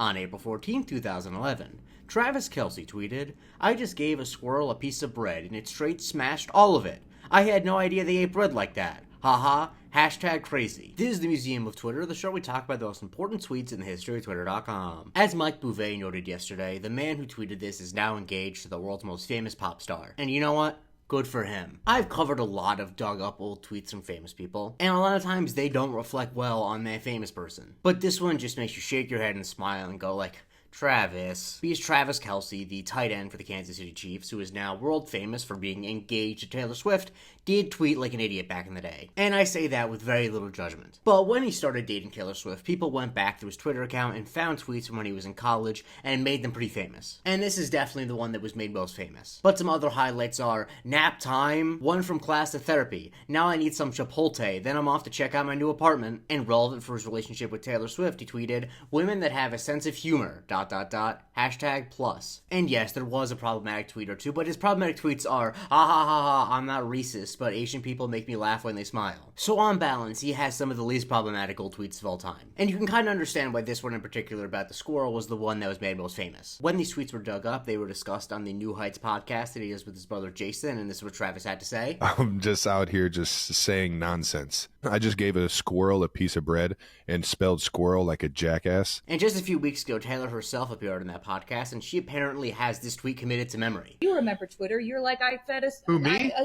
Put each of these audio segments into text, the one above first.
On April 14, 2011, Travis Kelce tweeted, "I just gave a squirrel a piece of bread and it straight smashed all of it. I had no idea they ate bread like that. Haha, hashtag crazy." This is the Museum of Twitter, the show we talk about the most important tweets in the history of Twitter.com. As Mike Bouvet noted yesterday, the man who tweeted this is now engaged to the world's most famous pop star. And you know what? Good for him. I've covered a lot of dug up old tweets from famous people, and a lot of times they don't reflect well on that famous person. But this one just makes you shake your head and smile and go like, Travis. He's Travis Kelce, the tight end for the Kansas City Chiefs, who is now world famous for being engaged to Taylor Swift, did tweet like an idiot back in the day. And I say that with very little judgment. But when he started dating Taylor Swift, people went back to his Twitter account and found tweets from when he was in college and made them pretty famous. And this is definitely the one that was made most famous. But some other highlights are, nap time, one from class to therapy, now I need some Chipotle, then I'm off to check out my new apartment. And relevant for his relationship with Taylor Swift, he tweeted, "Women that have a sense of humor, hashtag plus." And yes, there was a problematic tweet or two, but his problematic tweets are, I'm not racist, but Asian people make me laugh when they smile. So on balance, he has some of the least problematic old tweets of all time. And you can kind of understand why this one in particular about the squirrel was the one that was made most famous. When these tweets were dug up, they were discussed on the New Heights podcast that he does with his brother Jason, and this is what Travis had to say. "I'm just out here just saying nonsense. I just gave a squirrel a piece of bread and spelled squirrel like a jackass." And just a few weeks ago, Taylor herself appeared in that podcast, and she apparently has this tweet committed to memory. You remember Twitter. You're like, I fed a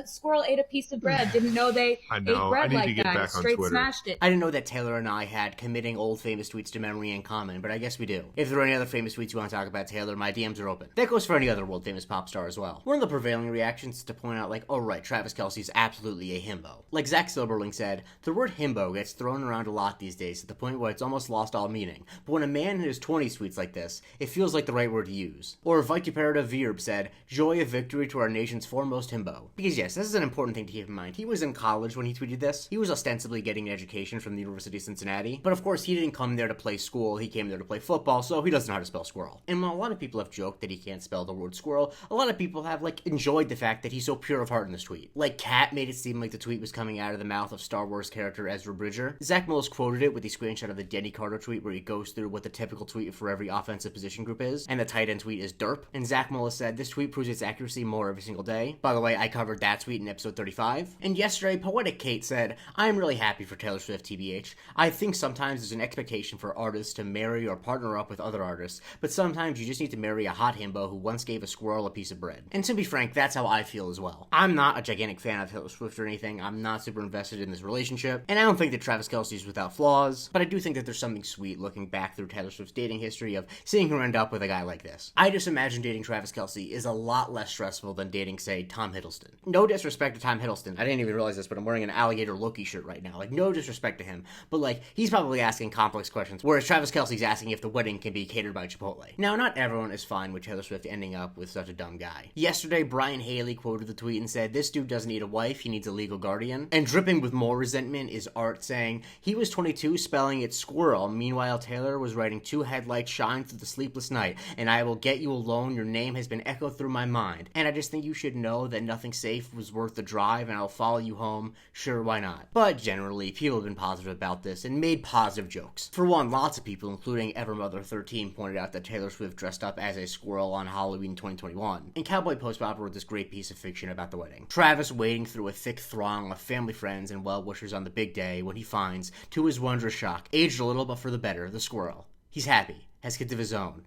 squirrel ate a piece of bread. Didn't know they ate bread like that. Straight smashed it. I didn't know that Taylor and I had committing old famous tweets to memory in common, but I guess we do. If there are any other famous tweets you want to talk about, Taylor, my DMs are open. That goes for any other world famous pop star as well. One of the prevailing reactions is to point out like, oh right, Travis Kelce is absolutely a himbo. Like Zach Silberling said, the word himbo gets thrown around a lot these days to the point where it's almost lost all meaning. But when a man in his 20s tweets like this, it feels like the right word to use. Or Vituperative Vierb said, "Joy of victory to our nation's foremost himbo." Because yes, this is an important thing to keep in mind. He was in college when he tweeted this. He was ostensibly getting an education from the University of Cincinnati. But of course, he didn't come there to play school. He came there to play football, so he doesn't know how to spell squirrel. And while a lot of people have joked that he can't spell the word squirrel, a lot of people have enjoyed the fact that he's so pure of heart in this tweet. Like Kat made it seem like the tweet was coming out of the mouth of Star Wars character Ezra Bridger. Zach Mills quoted it with the screenshot of the Denny Carter tweet where he goes through what the typical tweet for every offensive position group is, and the tight end tweet is derp. And Zach Mullis said, "This tweet proves its accuracy more every single day." By the way, I covered that tweet in episode 35. And yesterday, Poetic Kate said, "I'm really happy for Taylor Swift, TBH. I think sometimes there's an expectation for artists to marry or partner up with other artists, but sometimes you just need to marry a hot himbo who once gave a squirrel a piece of bread." And to be frank, that's how I feel as well. I'm not a gigantic fan of Taylor Swift or anything. I'm not super invested in this relationship, and I don't think that Travis Kelce is without flaws, but I do think that there's something sweet looking back through Taylor Swift's dating history of seeing her end up with a guy like this. I just imagine dating Travis Kelce is a lot less stressful than dating, say, Tom Hiddleston. No disrespect to Tom Hiddleston. I didn't even realize this, but I'm wearing an alligator Loki shirt right now. No disrespect to him. But he's probably asking complex questions, whereas Travis Kelce's asking if the wedding can be catered by Chipotle. Now, not everyone is fine with Taylor Swift ending up with such a dumb guy. Yesterday, Brian Haley quoted the tweet and said, "This dude doesn't need a wife, he needs a legal guardian." And dripping with more resentment is Art saying, "He was 22 spelling it squirrel. Meanwhile, Taylor was writing 2 headlights shine through the sleepless night, and I will get you alone, your name has been echoed through my mind. And I just think you should know that nothing safe was worth the drive, and I'll follow you home. Sure, why not?" But generally, people have been positive about this and made positive jokes. For one, lots of people, including Evermother13, pointed out that Taylor Swift dressed up as a squirrel on Halloween 2021. And Cowboy Postbop wrote this great piece of fiction about the wedding. Travis wading through a thick throng of family friends and well-wishers on the big day when he finds, to his wondrous shock, aged a little but for the better, the squirrel. He's happy, has kids of his own.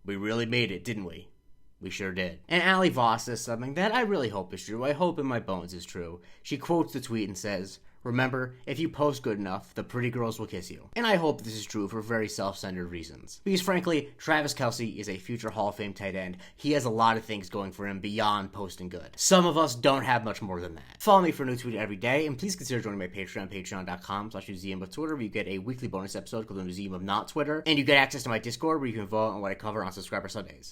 We really made it, didn't we? We sure did. And Ali Voss says something that I really hope is true. I hope in my bones is true. She quotes the tweet and says, "Remember, if you post good enough, the pretty girls will kiss you." And I hope this is true for very self-centered reasons. Because frankly, Travis Kelce is a future Hall of Fame tight end. He has a lot of things going for him beyond posting good. Some of us don't have much more than that. Follow me for a new tweet every day, and please consider joining my Patreon, patreon.com/Museum of Twitter, where you get a weekly bonus episode called the Museum of Not Twitter, and you get access to my Discord, where you can vote on what I cover on Subscriber Sundays.